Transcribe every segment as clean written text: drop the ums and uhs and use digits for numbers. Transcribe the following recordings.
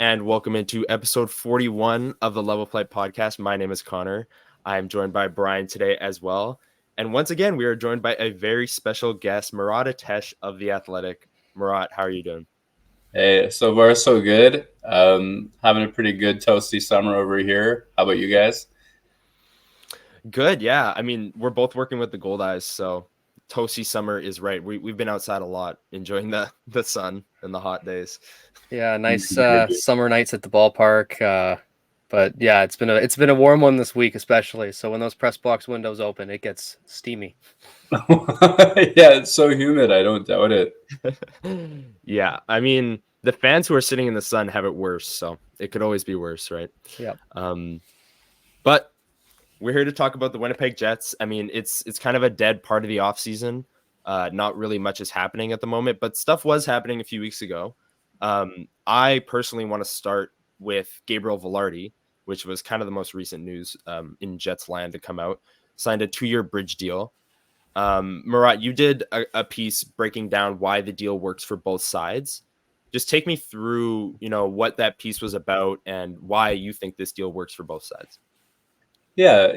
and welcome into episode 41 of the Level Play podcast. My name is Connor. I am joined by Brian today as well. And once again, we are joined by a very special guest, Murat of The Athletic. Murat, how are you doing? Hey, so far so good. Having a pretty good toasty summer over here. How about you guys? Good, yeah. I mean, we're both working with the Gold Eyes, so toasty summer is right. We've been outside a lot, enjoying the sun and the hot days. Yeah, nice summer nights at the ballpark. But yeah, it's been a warm one this week, especially. So when those press box windows open, it gets steamy. Yeah, it's so humid. I don't doubt it. Yeah, I mean, the fans who are sitting in the sun have it worse, so it could always be worse, right? Yeah. But we're here to talk about the Winnipeg Jets. I mean, it's kind of a dead part of the offseason. Not really much is happening at the moment, but stuff was happening a few weeks ago. I personally want to start with Gabriel Vilardi, which was kind of the most recent news in Jets land to come out. Signed a 2-year bridge deal. Murat, you did a piece breaking down why the deal works for both sides. Just take me through, what that piece was about and why you think this deal works for both sides. Yeah,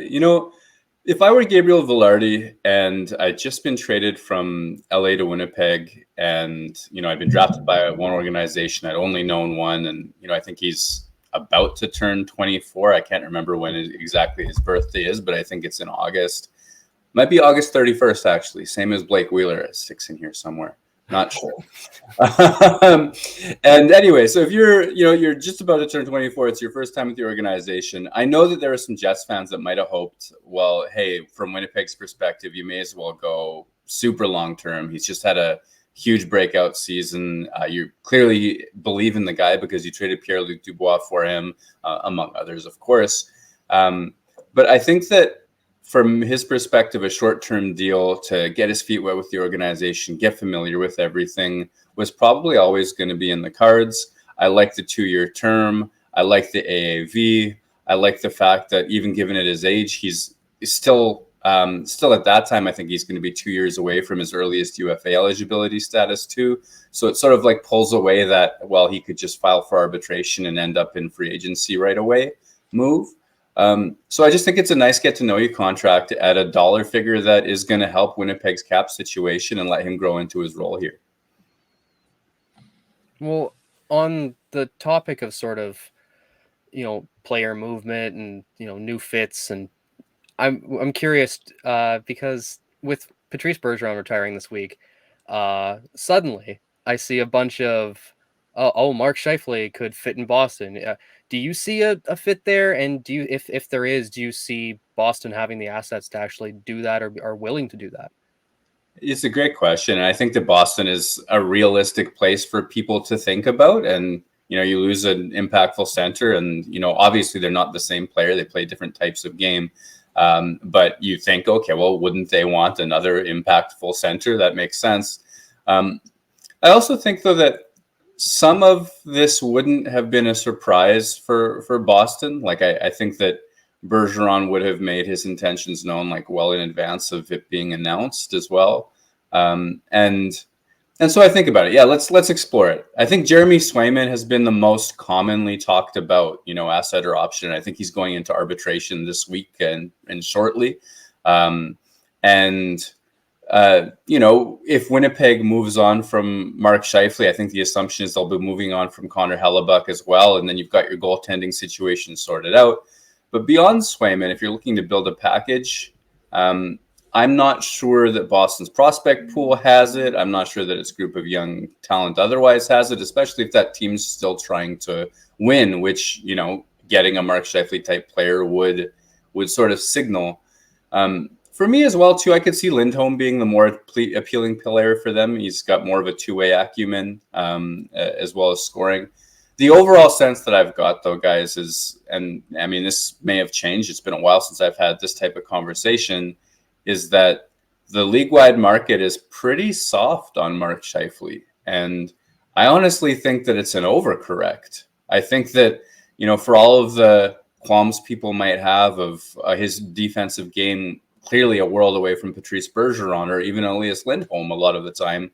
if I were Gabriel Vilardi and I'd just been traded from LA to Winnipeg and, I'd been drafted by one organization, I'd only known one. And, I think he's about to turn 24. I can't remember when exactly his birthday is, but I think it's in August. Might be August 31st, actually. Same as Blake Wheeler. It's 6 in here somewhere. Not sure. And anyway, so if you're just about to turn 24, it's your first time with the organization. I know that there are some Jets fans that might have hoped, well, hey, from Winnipeg's perspective, you may as well go super long term. He's just had a huge breakout season. You clearly believe in the guy because you traded Pierre-Luc Dubois for him, among others, of course. But I think that from his perspective, a short-term deal to get his feet wet with the organization, get familiar with everything, was probably always going to be in the cards. I like the 2-year term. I like the AAV. I like the fact that even given at his age, he's still at that time, I think he's going to be 2 years away from his earliest UFA eligibility status too. So it sort of like pulls away that, well, he could just file for arbitration and end up in free agency right away move. So I just think it's a nice get to know you contract at a dollar figure that is going to help Winnipeg's cap situation and let him grow into his role here. Well, on the topic of sort of, player movement and, new fits, and I'm curious because with Patrice Bergeron retiring this week, suddenly I see a bunch of, Mark Scheifele could fit in Boston. Do you see a fit there? And do you, if there is, do you see Boston having the assets to actually do that or are willing to do that? It's a great question. And I think that Boston is a realistic place for people to think about. And, you lose an impactful center and, obviously they're not the same player. They play different types of game. But you think, okay, well, wouldn't they want another impactful center? That makes sense. I also think, though, that some of this wouldn't have been a surprise for Boston. Like, I think that Bergeron would have made his intentions known like well in advance of it being announced as well. And so I think about it. Yeah, let's explore it. I think Jeremy Swayman has been the most commonly talked about, asset or option. I think he's going into arbitration this week and shortly. If Winnipeg moves on from Mark Scheifele, I think the assumption is they'll be moving on from Connor Hellebuyck as well. And then you've got your goaltending situation sorted out. But beyond Swayman, if you're looking to build a package, I'm not sure that Boston's prospect pool has it. I'm not sure that its group of young talent otherwise has it, especially if that team's still trying to win, which, getting a Mark Scheifele type player would sort of signal. For me as well, too, I could see Lindholm being the more appealing player for them. He's got more of a two-way acumen as well as scoring. The overall sense that I've got, though, guys, is, and I mean, this may have changed. It's been a while since I've had this type of conversation, is that the league-wide market is pretty soft on Mark Scheifele. And I honestly think that it's an overcorrect. I think that, for all of the qualms people might have of his defensive game, clearly a world away from Patrice Bergeron or even Elias Lindholm a lot of the time.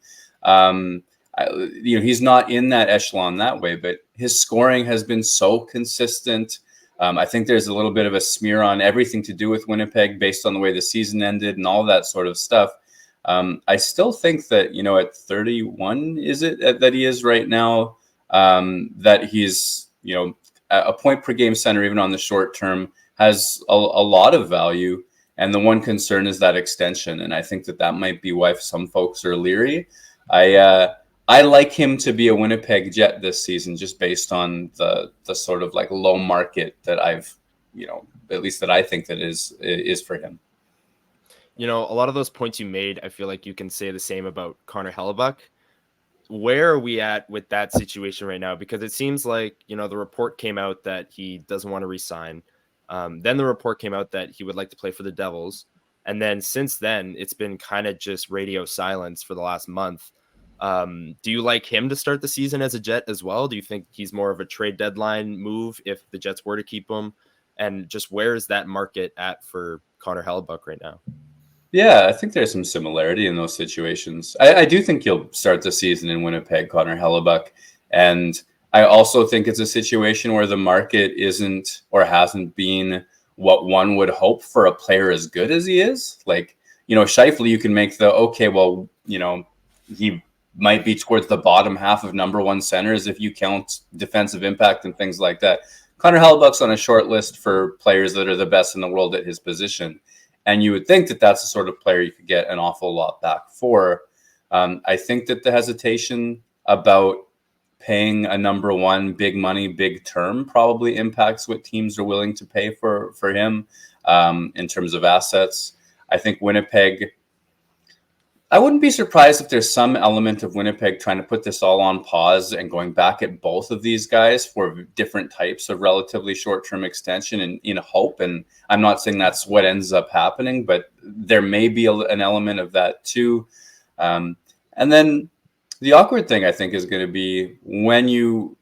he's not in that echelon that way, but his scoring has been so consistent. I think there's a little bit of a smear on everything to do with Winnipeg based on the way the season ended and all that sort of stuff. I still think that, at 31, is it that he is right now, that he's, a point per game center, even on the short term, has a lot of value. And the one concern is that extension. And I think that might be why some folks are leery. I like him to be a Winnipeg Jet this season, just based on the sort of like low market that I've, at least that I think that is for him. A lot of those points you made, I feel like you can say the same about Connor Hellebuyck. Where are we at with that situation right now? Because it seems like, the report came out that he doesn't want to resign. Then the report came out that he would like to play for the Devils. And then since then, it's been kind of just radio silence for the last month. Do you like him to start the season as a Jet as well? Do you think he's more of a trade deadline move if the Jets were to keep him? And just where is that market at for Connor Hellebuyck right now? Yeah, I think there's some similarity in those situations. I do think he'll start the season in Winnipeg, Connor Hellebuyck. And I also think it's a situation where the market isn't or hasn't been what one would hope for a player as good as he is. Like, Scheifele, you can make he might be towards the bottom half of number one centers if you count defensive impact and things like that. Connor Hellebuyck's on a short list for players that are the best in the world at his position. And you would think that that's the sort of player you could get an awful lot back for. I think that the hesitation about paying a number one big money, big term probably impacts what teams are willing to pay for him in terms of assets. I think Winnipeg, I wouldn't be surprised if there's some element of Winnipeg trying to put this all on pause and going back at both of these guys for different types of relatively short-term extension and in hope. And I'm not saying that's what ends up happening, but there may be an element of that too. And then the awkward thing, I think, is going to be when you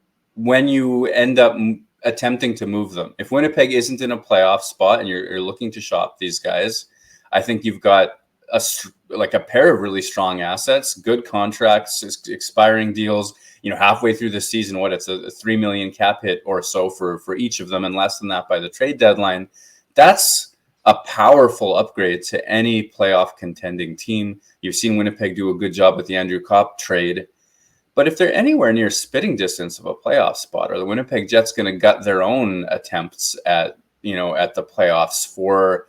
end up attempting to move them. If Winnipeg isn't in a playoff spot and you're looking to shop these guys, I think you've got a pair of really strong assets, good contracts, expiring deals, halfway through the season, it's a $3 million cap hit or so for each of them, and less than that by the trade deadline. That's a powerful upgrade to any playoff contending team. You've seen Winnipeg do a good job with the Andrew Kopp trade, but if they're anywhere near spitting distance of a playoff spot, are the Winnipeg Jets going to gut their own attempts at the playoffs for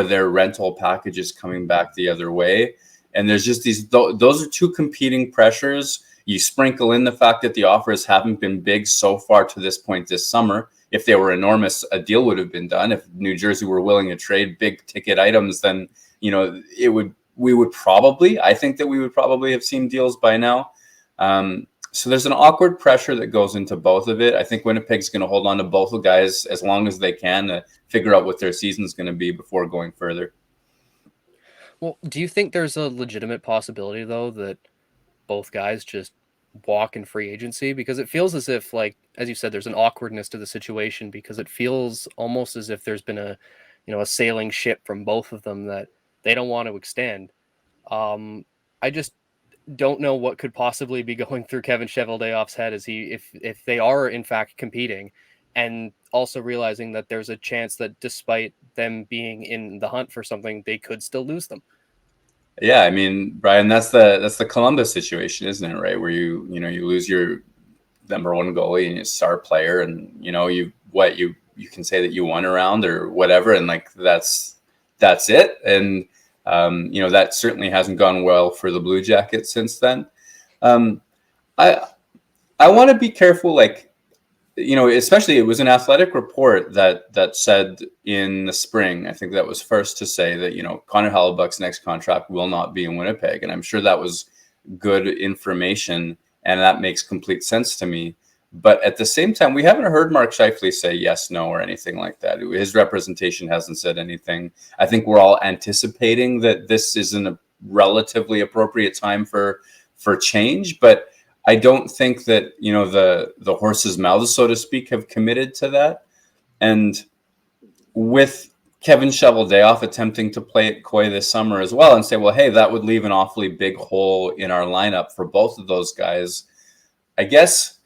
their rental packages coming back the other way? And there's just those are two competing pressures. You sprinkle in the fact that the offers haven't been big so far to this point this summer. If they were enormous, a deal would have been done. If New Jersey were willing to trade big ticket items, then, I think that we would probably have seen deals by now. So there's an awkward pressure that goes into both of it. I think Winnipeg's going to hold on to both the guys as long as they can to figure out what their season's going to be before going further. Well, do you think there's a legitimate possibility, though, that both guys just walk in free agency? Because it feels as if, like, as you said, there's an awkwardness to the situation, because it feels almost as if there's been a sailing ship from both of them that they don't want to extend. I just don't know what could possibly be going through Kevin Cheveldayoff's head if they are in fact competing, and also realizing that there's a chance that despite them being in the hunt for something, they could still lose them. Yeah, I mean, Brian, that's the Columbus situation, isn't it? Right, where you lose your number one goalie and your star player, and you can say that you won a round or whatever, and like that's it. And that certainly hasn't gone well for the Blue Jackets since then. I want to be careful, especially it was an Athletic report that said in the spring, I think that was first to say that, Connor Hellebuyck's next contract will not be in Winnipeg. And I'm sure that was good information, and that makes complete sense to me. But at the same time, we haven't heard Mark Scheifele say yes, no, or anything like that. His representation hasn't said anything. I think we're all anticipating that this isn't a relatively appropriate time for change, but I don't think that, the horse's mouths, so to speak, have committed to that. And with Kevin Shoveldayoff attempting to play it coy this summer as well and say, well, hey, that would leave an awfully big hole in our lineup for both of those guys. I guess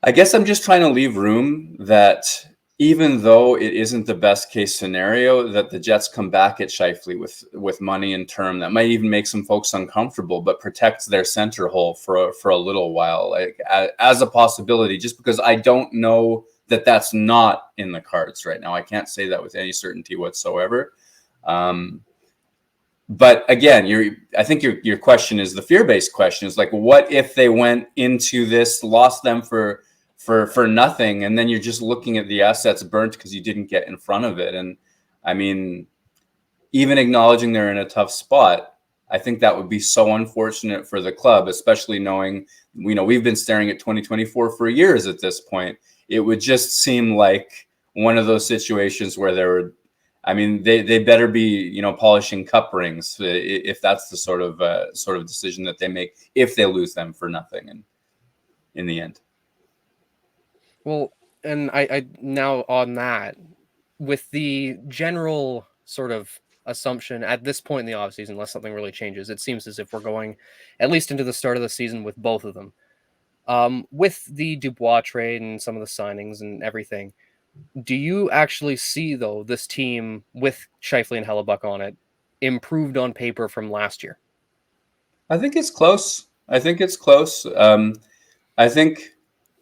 I'm just trying to leave room that even though it isn't the best case scenario, that the Jets come back at Scheifele with money and term that might even make some folks uncomfortable, but protects their center hole for a little while, like as a possibility, just because I don't know that that's not in the cards right now. I can't say that with any certainty whatsoever. But again, I think your question is the fear-based question is like, what if they went into this, lost them for nothing, and then you're just looking at the assets burnt because you didn't get in front of it. And I mean, even acknowledging they're in a tough spot, I think that would be so unfortunate for the club, especially knowing, we've been staring at 2024 for years at this point. It would just seem like one of those situations where they better be, polishing cup rings if that's the sort of decision that they make if they lose them for nothing and in the end. Well, and I now on that, with the general sort of assumption at this point in the offseason, unless something really changes, it seems as if we're going at least into the start of the season with both of them. With the Dubois trade and some of the signings and everything, do you actually see, though, this team with Scheifele and Hellebuyck on it improved on paper from last year? I think it's close. I think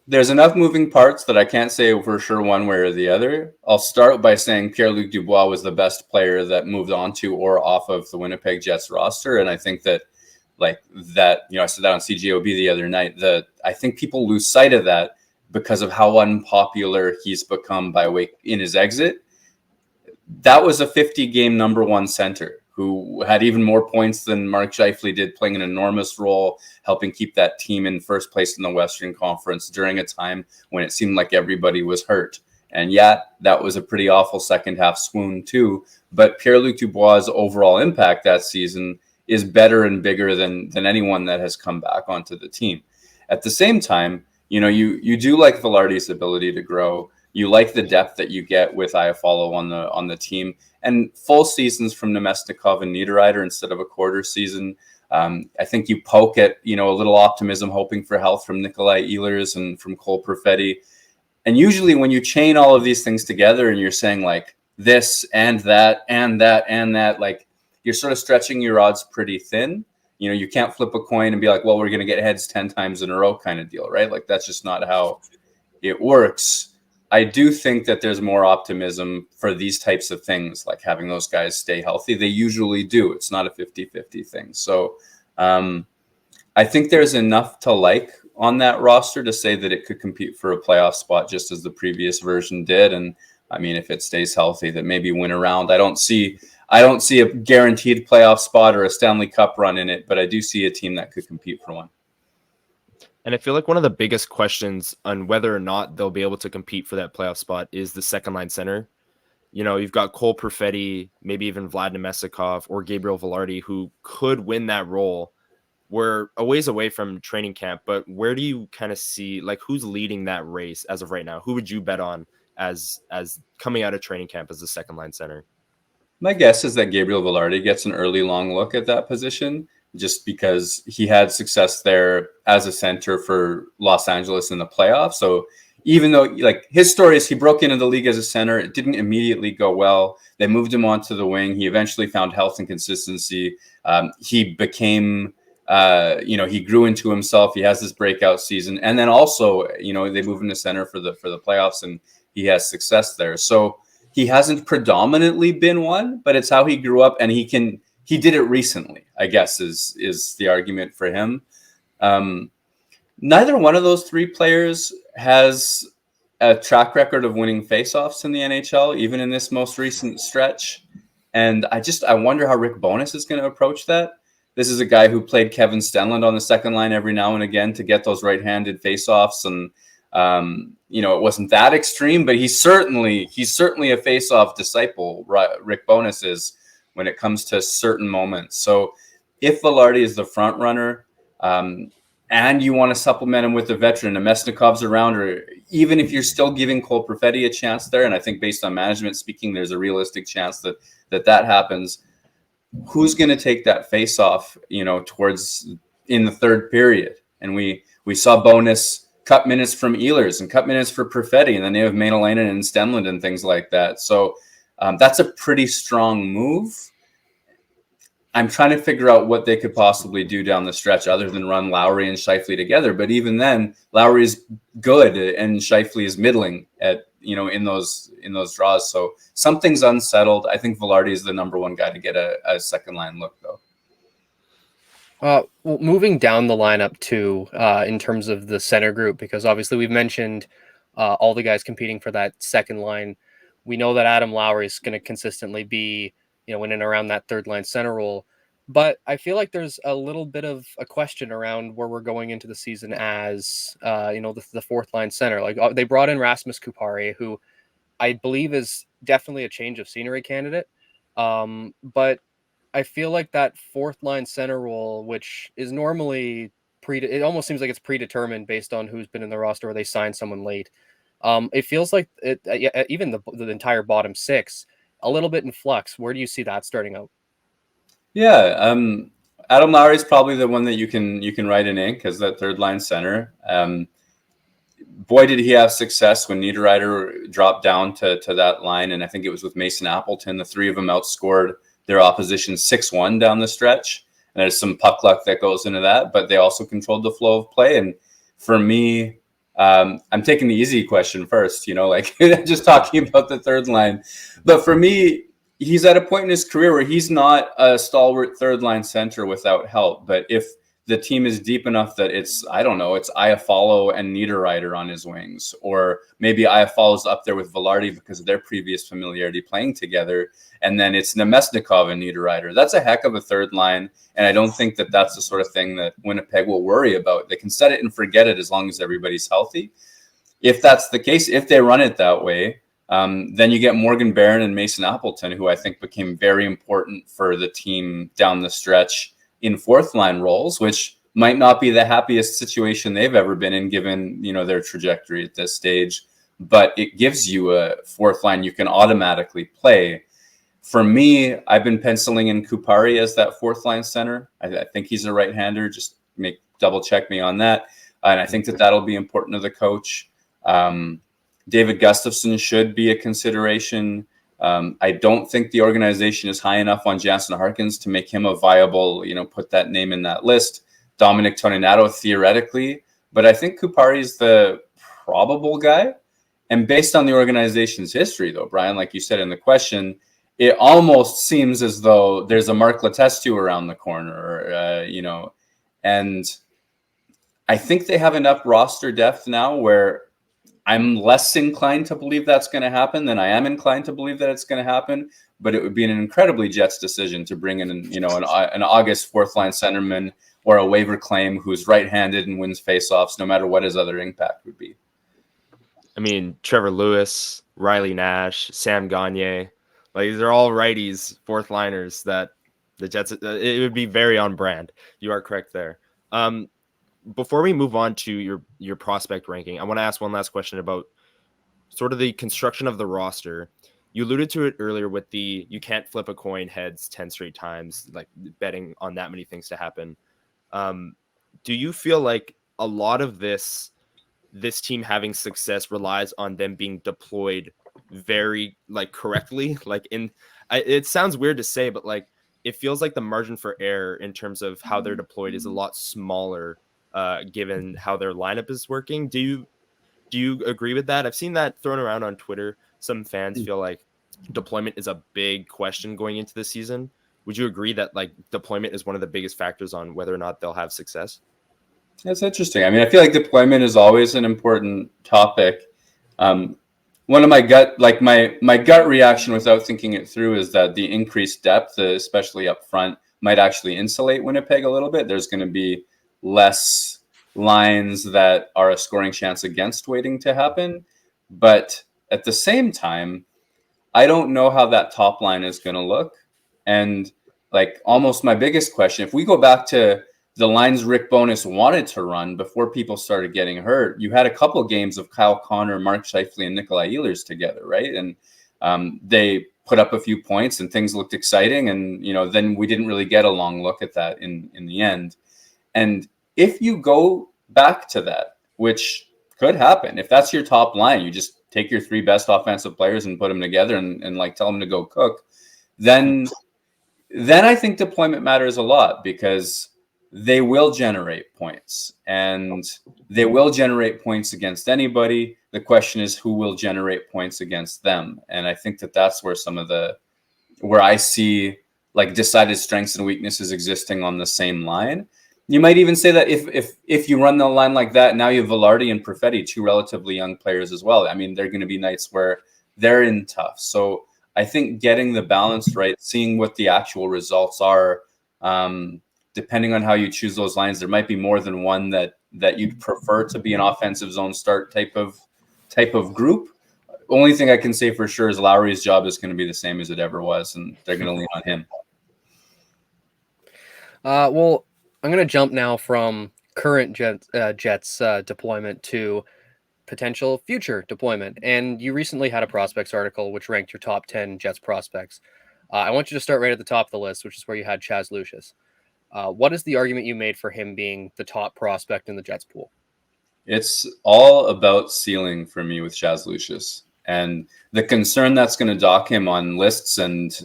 there's enough moving parts that I can't say for sure one way or the other. I'll start by saying Pierre-Luc Dubois was the best player that moved onto or off of the Winnipeg Jets roster. And I think that, I said that on CJOB the other night, that I think people lose sight of that because of how unpopular he's become in his exit. That was a 50-game number one center who had even more points than Mark Scheifele did, playing an enormous role, helping keep that team in first place in the Western Conference during a time when it seemed like everybody was hurt. And that was a pretty awful second half swoon too. But Pierre-Luc Dubois' overall impact that season is better and bigger than anyone that has come back onto the team. At the same time, you do like Vilardi's ability to grow. You like the depth that you get with Iafallo on the team, and full seasons from Nemesnikov and Niederreiter instead of a quarter season. I think you poke at a little optimism, hoping for health from Nikolai Ehlers and from Cole Perfetti. And usually when you chain all of these things together and you're saying like this and that and that and that, like you're sort of stretching your odds pretty thin. You can't flip a coin and be like, well, we're going to get heads 10 times in a row kind of deal, right? Like that's just not how it works. I do think that there's more optimism for these types of things, like having those guys stay healthy. They usually do. It's not a 50-50 thing. So I think there's enough to like on that roster to say that it could compete for a playoff spot just as the previous version did. And I mean, if it stays healthy, that maybe win a round. I don't see a guaranteed playoff spot or a Stanley Cup run in it, but I do see a team that could compete for one. And I feel like one of the biggest questions on whether or not they'll be able to compete for that playoff spot is the second line center. You've got Cole Perfetti, maybe even Vlad Nemesnikov or Gabriel Vilardi, who could win that role. We're a ways away from training camp, but where do you kind of see, like, who's leading that race as of right now? Who would you bet on as coming out of training camp as the second line center? My guess is that Gabriel Vilardi gets an early long look at that position, just because he had success there as a center for Los Angeles in the playoffs. So even though like his story is he broke into the league as a center, it didn't immediately go well. They moved him onto the wing. He eventually found health and consistency. He became, he grew into himself. He has this breakout season. And then also, they move him to center for the playoffs and he has success there. So he hasn't predominantly been one, but it's how he grew up, and he did it recently, I guess, is the argument for him. Neither one of those three players has a track record of winning faceoffs in the NHL, even in this most recent stretch. And I wonder how Rick Bowness is going to approach that. This is a guy who played Kevin Stenlund on the second line every now and again to get those right-handed faceoffs. And, it wasn't that extreme, but he's certainly a faceoff disciple, Rick Bowness is, when it comes to certain moments. So if Vilardi is the front runner, and you want to supplement him with a veteran, Nemesnikov's around, or even if you're still giving Cole Perfetti a chance there, and I think based on management speaking, there's a realistic chance that happens. Who's going to take that face off, towards in the third period? And we saw Bonus cut minutes from Ehlers and cut minutes for Perfetti, and then they have Maenalainen and Stenlund and things like that. So that's a pretty strong move. I'm trying to figure out what they could possibly do down the stretch other than run Lowry and Scheifele together. But even then, Lowry is good and Scheifele is middling at, in those draws. So something's unsettled. I think Vilardi is the number one guy to get a second line look, though. Well, moving down the lineup too, in terms of the center group, because obviously we've mentioned all the guys competing for that second line. We know that Adam Lowry is going to consistently be, in and around that third line center role. But I feel like there's a little bit of a question around where we're going into the season as, the fourth line center. Like they brought in Rasmus Kupari, who I believe is definitely a change of scenery candidate. But I feel like that fourth line center role, which is normally it almost seems like it's predetermined based on who's been in the roster or they signed someone late. It feels like even the entire bottom six, a little bit in flux. Where do you see that starting out? Yeah, Adam Lowry is probably the one that you can write in ink as that third line center. Boy, did he have success when Niederreiter dropped down to that line, and I think it was with Mason Appleton. The three of them outscored their opposition 6-1 down the stretch. And there's some puck luck that goes into that, but they also controlled the flow of play. And for me, I'm taking the easy question first, just talking about the third line. But for me, he's at a point in his career where he's not a stalwart third line center without help. But if the team is deep enough that it's Iafallo and Niederreiter on his wings, or maybe Iafallo's up there with Vilardi because of their previous familiarity playing together, and then it's Nemesnikov and Niederreiter. That's a heck of a third line, and I don't think that that's the sort of thing that Winnipeg will worry about. They can set it and forget it as long as everybody's healthy. If that's the case, if they run it that way, then you get Morgan Barron and Mason Appleton, who I think became very important for the team down the stretch in fourth line roles, which might not be the happiest situation they've ever been in given, their trajectory at this stage, but it gives you a fourth line you can automatically play. For me, I've been penciling in Kupari as that fourth line center. I think he's a right-hander. Just double check me on that. And I think that'll be important to the coach. David Gustafsson should be a consideration. I don't think the organization is high enough on Jansen Harkins to make him a viable, put that name in that list. Dominic Toninato, theoretically. But I think Kupari is the probable guy. And based on the organization's history, though, Brian, like you said in the question, it almost seems as though there's a Mark Letestu around the corner, and I think they have enough roster depth now where I'm less inclined to believe that's going to happen than I am inclined to believe that it's going to happen. But it would be an incredibly Jets decision to bring in, an August fourth line centerman or a waiver claim who's right-handed and wins faceoffs, no matter what his other impact would be. I mean, Trevor Lewis, Riley Nash, Sam Gagner, these are all righties, fourth liners that the Jets, it would be very on brand. You are correct there. Before we move on to your prospect ranking, I want to ask one last question about sort of the construction of the roster. You alluded to it earlier with you can't flip a coin heads 10 straight times, like betting on that many things to happen. Do you feel like a lot of this team having success relies on them being deployed very correctly? It sounds weird to say, but it feels like the margin for error in terms of how they're deployed is a lot smaller, given how their lineup is working. Do you agree with that? I've seen that thrown around on Twitter. Some fans feel like deployment is a big question going into the season. Would you agree that deployment is one of the biggest factors on whether or not they'll have success? That's interesting. I mean, I feel like deployment is always an important topic. One of my gut reaction without thinking it through is that the increased depth, especially up front, might actually insulate Winnipeg a little bit. There's going to be less lines that are a scoring chance against waiting to happen. But at the same time, I don't know how that top line is going to look. And almost my biggest question, if we go back to the lines Rick Bowness wanted to run before people started getting hurt, you had a couple games of Kyle Connor, Mark Scheifele, and Nikolai Ehlers together, right? And they put up a few points and things looked exciting. And, then we didn't really get a long look at that in the end. And if you go back to that, which could happen, if that's your top line, you just take your 3 best offensive players and put them together and like tell them to go cook, then I think deployment matters a lot, because they will generate points, and they will generate points against anybody. The question is who will generate points against them. And I think that's where where I see like decided strengths and weaknesses existing on the same line. You might even say that if you run the line like that, now you have Vilardi and Perfetti, 2 relatively young players as well. I mean, there are going to be nights where they're in tough. So I think getting the balance right, seeing what the actual results are, depending on how you choose those lines, there might be more than one that you'd prefer to be an offensive zone start type of group. Only thing I can say for sure is Lowry's job is going to be the same as it ever was, and they're going to lean on him. Well, I'm going to jump now from current Jets deployment to potential future deployment. And you recently had a prospects article which ranked your top 10 Jets prospects. I want you to start right at the top of the list, which is where you had Chaz Lucius. What is the argument you made for him being the top prospect in the Jets pool? It's all about ceiling for me with Chaz Lucius. And the concern that's going to dock him on lists and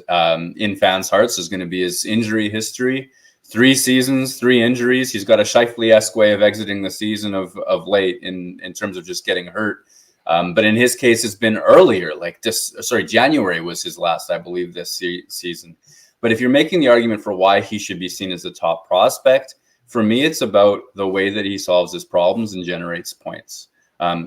in fans' hearts is going to be his injury history. 3 seasons, 3 injuries. He's got a Scheifele-esque way of exiting the season of late in terms of just getting hurt. But in his case, it's been earlier. January was his last, I believe, this season. But if you're making the argument for why he should be seen as the top prospect, for me, it's about the way that he solves his problems and generates points.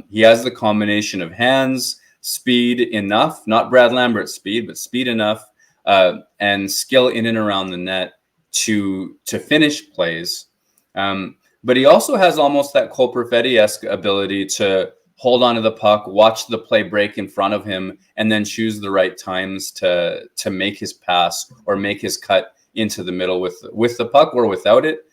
He has the combination of hands, speed enough, not Brad Lambert speed, but speed enough, and skill in and around the net to finish plays. But he also has almost that Cole Perfetti-esque ability to hold onto the puck, watch the play break in front of him, and then choose the right times to make his pass or make his cut into the middle with the puck or without it.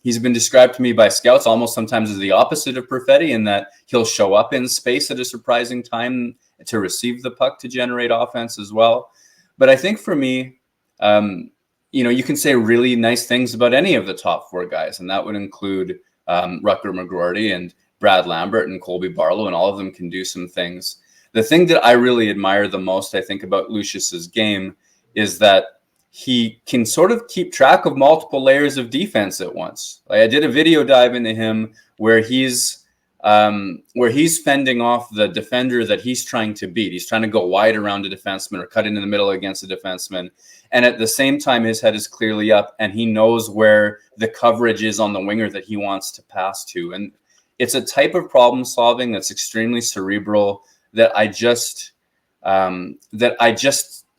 He's been described to me by scouts almost sometimes as the opposite of Perfetti, in that he'll show up in space at a surprising time to receive the puck to generate offense as well. But I think for me, you can say really nice things about any of the top 4 guys, and that would include Rutger McGroarty and Brad Lambert and Colby Barlow, and all of them can do some things. The thing that I really admire the most, I think, about Lucius's game is that he can sort of keep track of multiple layers of defense at once. Like, I did a video dive into him where he's fending off the defender that he's trying to beat. He's trying to go wide around a defenseman or cut into the middle against a defenseman. And at the same time, his head is clearly up and he knows where the coverage is on the winger that he wants to pass to. And it's a type of problem solving that's extremely cerebral that I just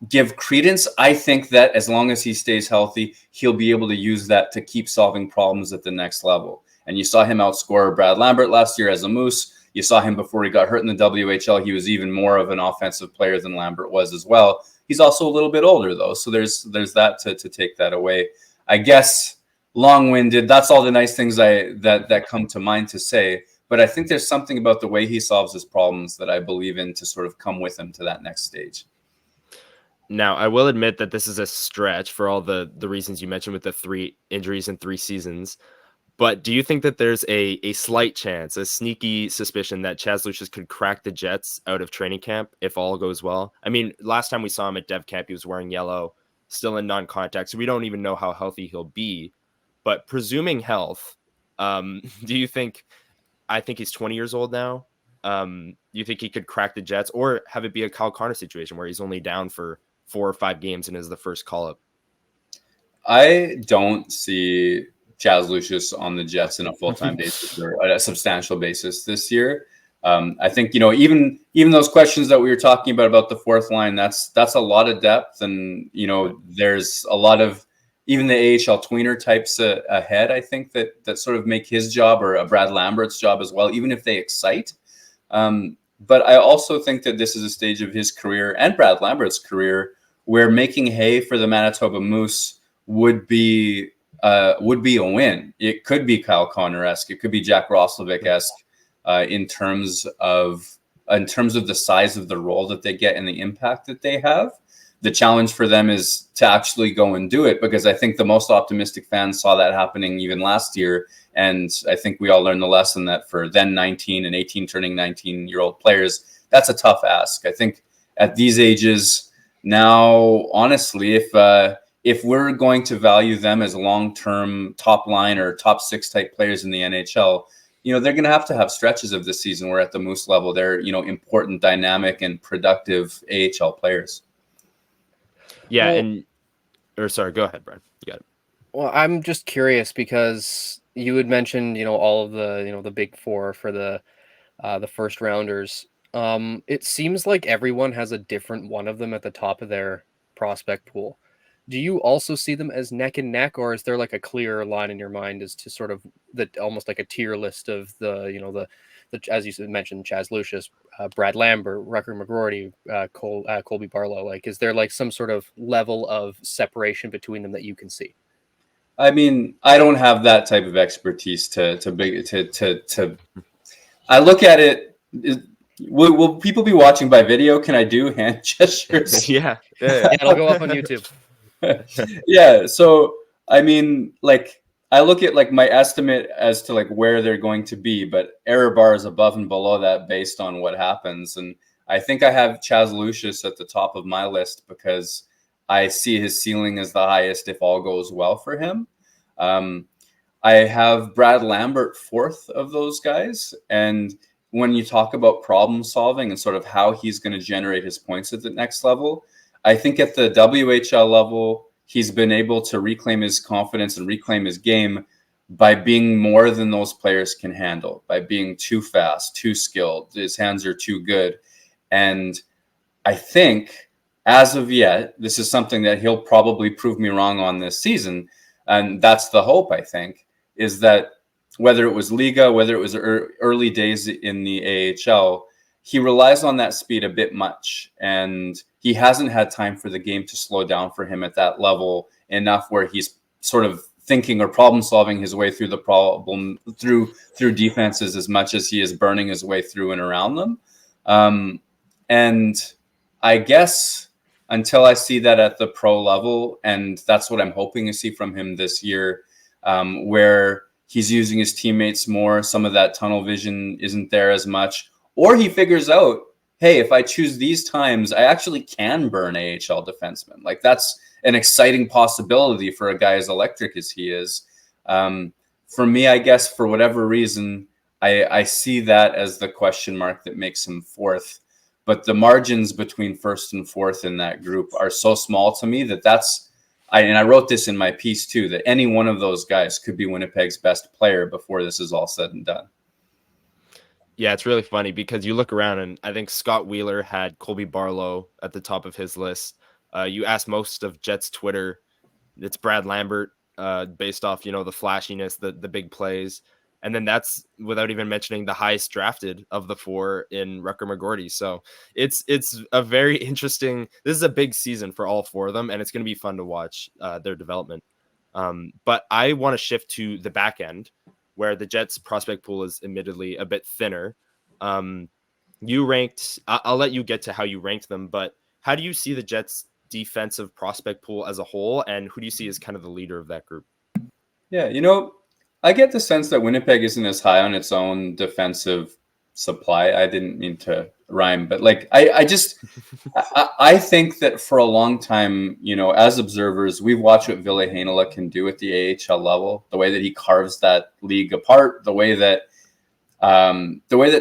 give credence. I think that as long as he stays healthy, he'll be able to use that to keep solving problems at the next level. And you saw him outscore Brad Lambert last year as a Moose. You saw him before he got hurt in the WHL. He was even more of an offensive player than Lambert was as well. He's also a little bit older, though. So there's that to take that away. I guess long-winded, that's all the nice things that come to mind to say. But I think there's something about the way he solves his problems that I believe in to sort of come with him to that next stage. Now, I will admit that this is a stretch for all the reasons you mentioned with the 3 injuries in 3 seasons. But do you think that there's a slight chance, a sneaky suspicion that Chaz Lucius could crack the Jets out of training camp if all goes well? I mean, last time we saw him at dev camp, he was wearing yellow, still in non-contact, so we don't even know how healthy he'll be. But presuming health, do you think, I think he's 20 years old now, do you think he could crack the Jets, or have it be a Kyle Connor situation where he's only down for 4 or 5 games and is the first call-up? I don't see Chaz Lucius on the Jets in a full-time basis or a substantial basis this year. I think, even those questions that we were talking about the 4th line, that's a lot of depth. And, there's a lot of even the AHL tweener types ahead, I think that sort of make his job or a Brad Lambert's job as well, even if they excite. But I also think that this is a stage of his career and Brad Lambert's career where making hay for the Manitoba Moose would be would be a win. It could be Kyle Connor-esque. It could be Jack Roslovic-esque in terms of the size of the role that they get and the impact that they have. The challenge for them is to actually go and do it, because I think the most optimistic fans saw that happening even last year. And I think we all learned the lesson that for then 19 and 18 turning 19-year-old players, that's a tough ask. I think at these ages now, honestly, if we're going to value them as long-term top line or top 6 type players in the NHL, they're going to have stretches of this season where at the Moose level, they're, important, dynamic, and productive AHL players. Yeah. Sorry, go ahead, Brian. You got it. Well, I'm just curious because you had mentioned, all of the, the big four for the first rounders. It seems like everyone has a different one of them at the top of their prospect pool. Do you also see them as neck and neck, or is there like a clear line in your mind as to sort of almost like a tier list of the as you mentioned, Chaz Lucius, Brad Lambert, Rucker McGroarty, Colby Barlow? Like, is there like some sort of level of separation between them that you can see? I mean, I don't have that type of expertise to I look at it. Will people be watching by video? Can I do hand gestures? Yeah, it'll go up on YouTube. Yeah. So, I mean, like, I look at like my estimate as to like where they're going to be, but error bars above and below that based on what happens. And I think I have Chaz Lucius at the top of my list because I see his ceiling as the highest if all goes well for him. I have Brad Lambert fourth of those guys. And when you talk about problem solving and sort of how he's going to generate his points at the next level, I think at the WHL level, he's been able to reclaim his confidence and reclaim his game by being more than those players can handle, by being too fast, too skilled. His hands are too good. And I think as of yet, this is something that he'll probably prove me wrong on this season. And that's the hope, I think, is that whether it was Liga, whether it was early days in the AHL, he relies on that speed a bit much, and he hasn't had time for the game to slow down for him at that level enough where he's sort of thinking or problem solving his way through the problem through defenses as much as he is burning his way through and around them. And I guess until I see that at the pro level, and that's what I'm hoping to see from him this year, where he's using his teammates more, some of that tunnel vision isn't there as much. Or he figures out, hey, if I choose these times, I actually can burn AHL defensemen. Like, that's an exciting possibility for a guy as electric as he is. For me, I guess, for whatever reason, I see that as the question mark that makes him fourth. But the margins between first and fourth in that group are so small to me that and I wrote this in my piece too, that any one of those guys could be Winnipeg's best player before this is all said and done. Yeah, it's really funny because you look around and I think Scott Wheeler had Colby Barlow at the top of his list. You ask most of Jets Twitter, it's Brad Lambert, based off, the flashiness, the big plays. And then that's without even mentioning the highest drafted of the four in Rucker McGroarty. So it's a very interesting, this is a big season for all four of them, and it's going to be fun to watch their development. But I want to shift to the back end, where the Jets prospect pool is admittedly a bit thinner. You ranked, I'll let you get to how you ranked them, but how do you see the Jets defensive prospect pool as a whole, and who do you see as kind of the leader of that group? Yeah, I get the sense that Winnipeg isn't as high on its own defensive supply. I didn't mean to rhyme, but like, I think that for a long time, as observers, we've watched what Ville Heinola can do at the AHL level, the way that he carves that league apart, the way that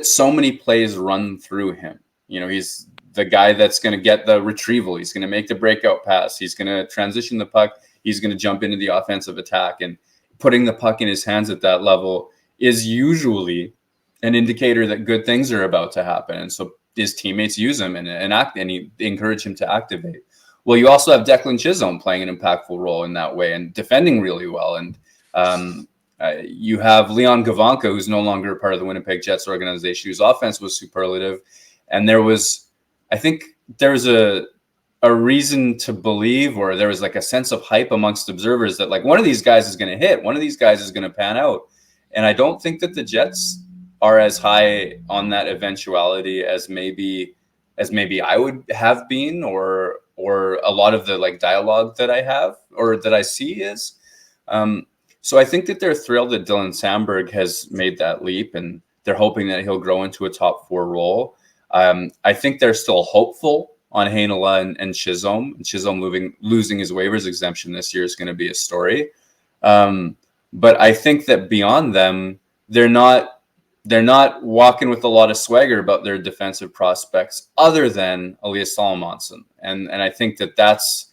so many plays run through him. He's the guy that's going to get the retrieval. He's going to make the breakout pass. He's going to transition the puck. He's going to jump into the offensive attack, and putting the puck in his hands at that level is usually an indicator that good things are about to happen. And so his teammates use him and encourage him to activate. Well, you also have Declan Chisholm playing an impactful role in that way and defending really well. And you have Leon Gavanka, who's no longer part of the Winnipeg Jets organization, whose offense was superlative. And I think there's a a reason to believe, or there was like a sense of hype amongst observers that like one of these guys is going to hit, one of these guys is going to pan out. And I don't think that the Jets are as high on that eventuality as maybe I would have been, or a lot of the like dialogue that I have or that I see is. So I think that they're thrilled that Dylan Sandberg has made that leap, and they're hoping that he'll grow into a top 4 role. I think they're still hopeful on Heinola and Chisholm. Chisholm losing his waivers exemption this year is going to be a story. But I think that beyond them, they're not walking with a lot of swagger about their defensive prospects other than Elias Salomonsson. And I think that that's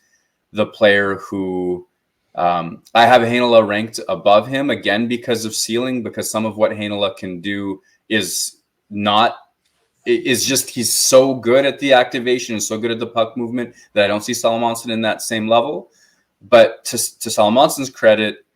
the player who I have Heinola ranked above him, again, because of ceiling, because some of what Heinola can do is just, he's so good at the activation and so good at the puck movement that I don't see Salomonsson in that same level. But to Salomonsson's credit,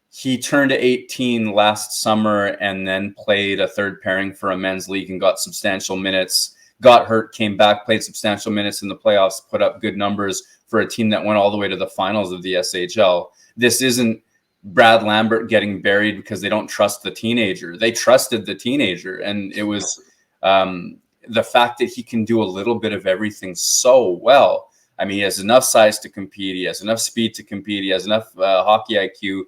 he turned 18 last summer and then played a third pairing for a men's league and got substantial minutes, got hurt, came back, played substantial minutes in the playoffs, put up good numbers for a team that went all the way to the finals of the SHL. This isn't Brad Lambert getting buried because they don't trust the teenager. They trusted the teenager, and it was the fact that he can do a little bit of everything so well. I mean, he has enough size to compete. He has enough speed to compete. He has enough hockey IQ.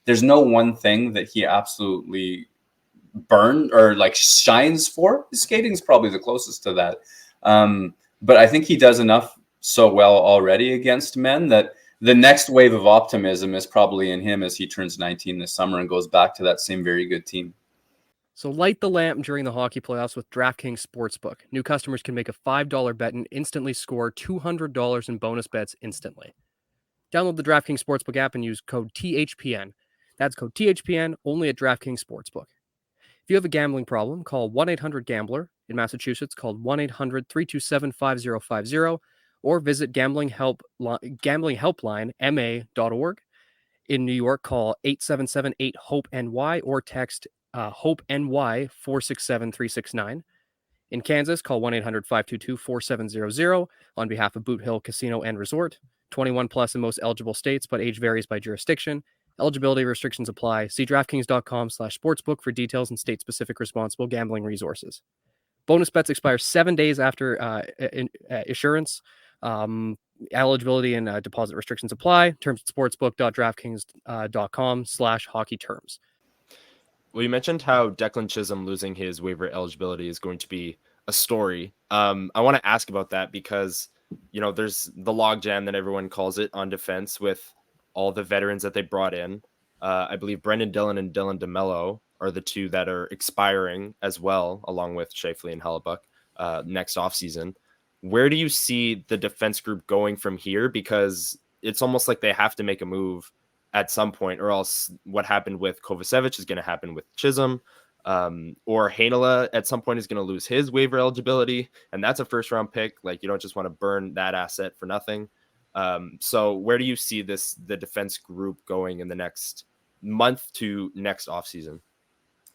There's no one thing that he absolutely burned or like shines for. His skating is probably the closest to that. But I think he does enough so well already against men that the next wave of optimism is probably in him as he turns 19 this summer and goes back to that same very good team. So light the lamp during the hockey playoffs with DraftKings Sportsbook. New customers can make a $5 bet and instantly score $200 in bonus bets instantly. Download the DraftKings Sportsbook app and use code THPN. That's code THPN only at DraftKings Sportsbook. If you have a gambling problem, call 1-800-GAMBLER. In Massachusetts, call 1-800-327-5050 or visit gamblinghelplinema.org. In New York, call 877-8-HOPE-NY or text HOPE-NY 467-369. In Kansas, call 1-800-522-4700 on behalf of Boot Hill Casino and Resort. 21 plus in most eligible states, but age varies by jurisdiction. Eligibility restrictions apply. See DraftKings.com/sportsbook for details and state-specific responsible gambling resources. Bonus bets expire 7 days after issuance. Eligibility and deposit restrictions apply. Terms at sportsbook.draftkings.com/hockey terms. Well, you mentioned how Declan Chisholm losing his waiver eligibility is going to be a story. I want to ask about that because, you know, there's the logjam that everyone calls it on defense with all the veterans that they brought in. I believe Brendan Dillon and Dylan DeMello are the two that are expiring as well, along with Scheifele and Hellebuyck next offseason. Where do you see the defense group going from here? Because it's almost like they have to make a move at some point, or else what happened with Kovacevic is going to happen with Chisholm, or Heinola at some point is going to lose his waiver eligibility, and that's a first round pick. Like, you don't just want to burn that asset for nothing. So where do you see the defense group going in the next month to next offseason?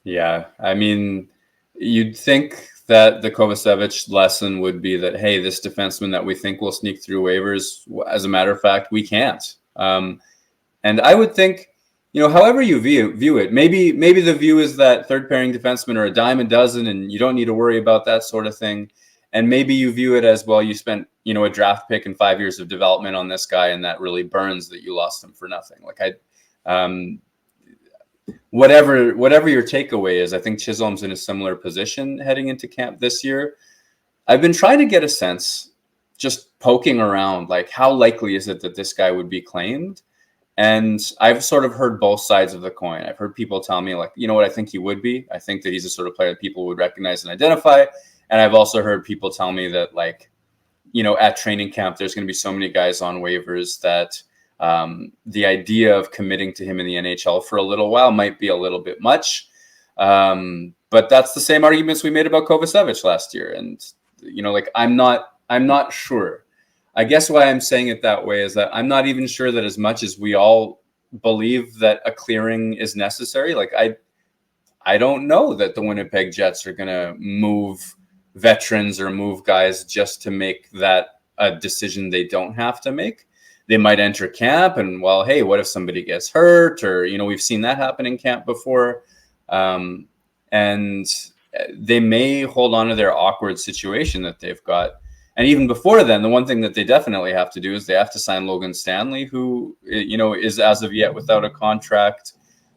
Yeah, I mean, you'd think that the Kovacevic lesson would be that, hey, this defenseman that we think will sneak through waivers, as a matter of fact, we can't. And I would think, you know, however you view it, maybe the view is that third pairing defensemen are a dime a dozen and you don't need to worry about that sort of thing. And maybe you view it as, well, you spent, you know, a draft pick and 5 years of development on this guy, and that really burns that you lost him for nothing. Like, whatever your takeaway is, I think Chisholm's in a similar position heading into camp this year. I've been trying to get a sense, just poking around, like, how likely is it that this guy would be claimed? And I've sort of heard both sides of the coin. I've heard people tell me, like, you know what, I think he would be. I think that he's the sort of player that people would recognize and identify. And I've also heard people tell me that, like, you know, at training camp, there's going to be so many guys on waivers that the idea of committing to him in the NHL for a little while might be a little bit much. But that's the same arguments we made about Kovacevic last year. And, you know, like, I'm not sure. I guess why I'm saying it that way is that I'm not even sure that as much as we all believe that a clearing is necessary, like, I don't know that the Winnipeg Jets are going to move veterans or move guys just to make that a decision they don't have to make. They might enter camp and, well, hey, what if somebody gets hurt? Or, we've seen that happen in camp before. And they may hold on to their awkward situation that they've got. And even before then, the one thing that they definitely have to do is they have to sign Logan Stanley, who, is as of yet without a contract.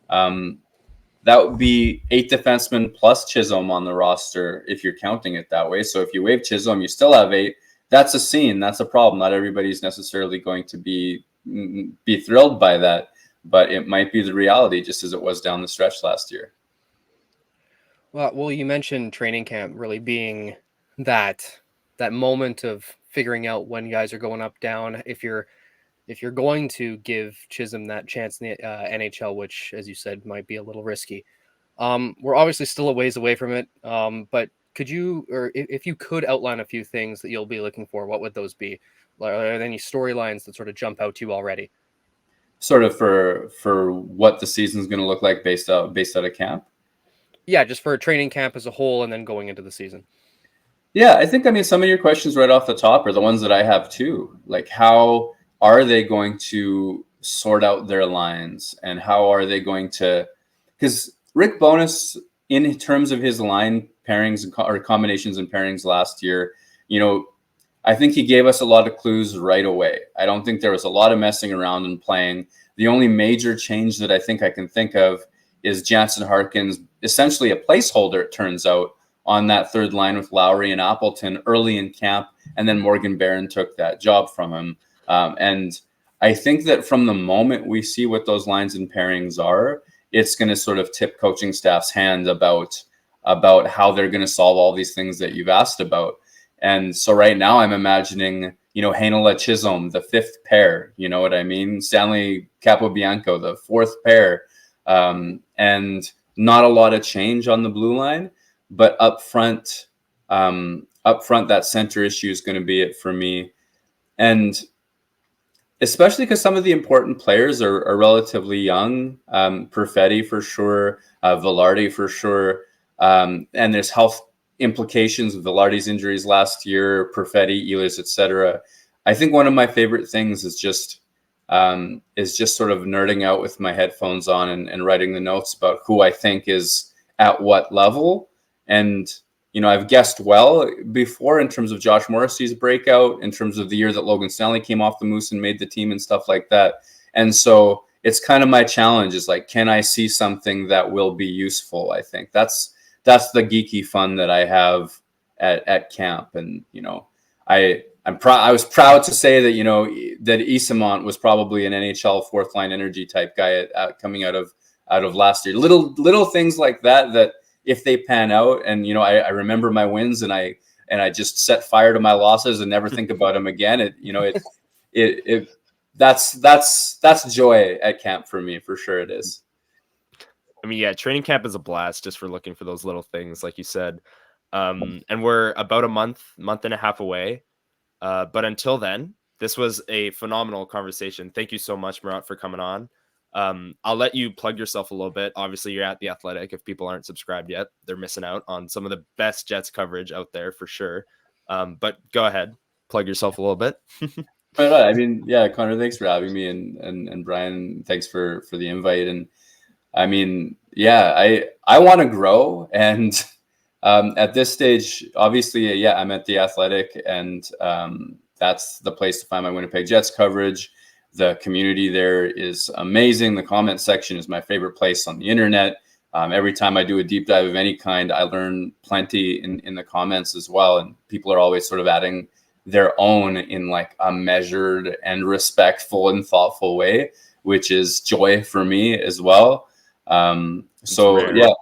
That would be 8 defensemen plus Chisholm on the roster if you're counting it that way. So if you waive Chisholm, you still have 8. That's a scene. That's a problem. Not everybody's necessarily going to be thrilled by that, but it might be the reality, just as it was down the stretch last year. Well, you mentioned training camp really being that moment of figuring out when guys are going up, down. If you're going to give Chisholm that chance in the NHL, which, as you said, might be a little risky. We're obviously still a ways away from it, but could you, or if you could outline a few things that you'll be looking for, what would those be? Are there any storylines that sort of jump out to you already? Sort of for what the season's going to look like based out of camp? Yeah, just for a training camp as a whole and then going into the season. Yeah, I think, some of your questions right off the top are the ones that I have too. Like, how are they going to sort out their lines, and how are they going to, because Rick Bowness, in terms of his line pairings or combinations and pairings last year, I think he gave us a lot of clues right away. I don't think there was a lot of messing around and playing. The only major change that I think I can think of is Jansen Harkins, essentially a placeholder, it turns out, on that third line with Lowry and Appleton early in camp, and then Morgan Barron took that job from him. And I think that from the moment we see what those lines and pairings are, it's going to sort of tip coaching staff's hand about how they're going to solve all these things that you've asked about. And so right now I'm imagining, Heinola Chisholm, the 5th pair, you know what I mean? Stanley Capobianco, the 4th pair, and not a lot of change on the blue line, but up front, that center issue is going to be it for me. And especially because some of the important players are relatively young. Perfetti for sure, Vilardi for sure, and there's health implications of Vilardi's injuries last year, Perfetti, Ehlers, etc. I think one of my favorite things is just sort of nerding out with my headphones on and writing the notes about who I think is at what level. And I've guessed well before in terms of Josh Morrissey's breakout, in terms of the year that Logan Stanley came off the Moose and made the team and stuff like that. And so it's kind of my challenge is like, can I see something that will be useful? I think that's the geeky fun that I have at camp. And, I was proud to say that, that Isamont was probably an NHL 4th line energy type guy coming out of last year. Little things like that if they pan out, and I remember my wins and I just set fire to my losses and never think about them again. That's joy at camp for me, for sure it is. I mean, yeah, training camp is a blast just for looking for those little things, like you said. And we're about a month and a half away. But until then, this was a phenomenal conversation. Thank you so much, Murat, for coming on. I'll let you plug yourself a little bit. Obviously, you're at The Athletic. If people aren't subscribed yet, they're missing out on some of the best Jets coverage out there for sure. But go ahead, plug yourself a little bit. Right. I mean, yeah, Connor, thanks for having me, and Brian, thanks for the invite. And I mean, yeah, I want to grow, and at this stage, obviously, yeah, I'm at The Athletic, and that's the place to find my Winnipeg Jets coverage. The community there is amazing. The comment section is my favorite place on the internet. Every time I do a deep dive of any kind, I learn plenty in the comments as well. And people are always sort of adding their own in like a measured and respectful and thoughtful way, which is joy for me as well. So yeah.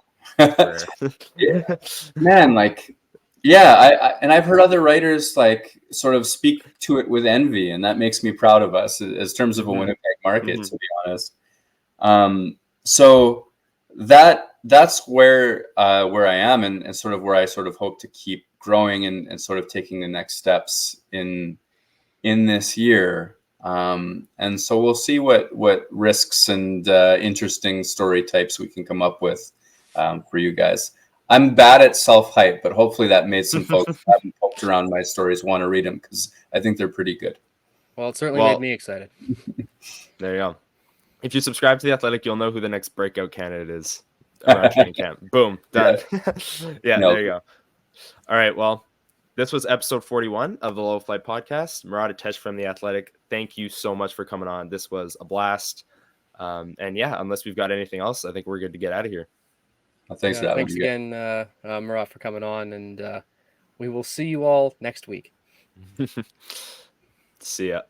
Yeah, man, like, yeah, and I've heard other writers like sort of speak to it with envy, and that makes me proud of us as terms of a Winnipeg market, to be honest. So that's where I am, and sort of where I sort of hope to keep growing and sort of taking the next steps in this year. And so we'll see what risks and interesting story types we can come up with for you guys. I'm bad at self-hype, but hopefully that made some folks who haven't poked around my stories want to read them because I think they're pretty good. Well, it certainly made me excited. There you go. If you subscribe to The Athletic, you'll know who the next breakout candidate is around training camp. Boom, done. Yeah, No. there you go. All right, well, this was episode 41 of the Low Flight Podcast. Murat from The Athletic, thank you so much for coming on. This was a blast. And yeah, unless we've got anything else, I think we're good to get out of here. Well, thanks for having me. Thanks again, Murat, for coming on, and we will see you all next week. See ya.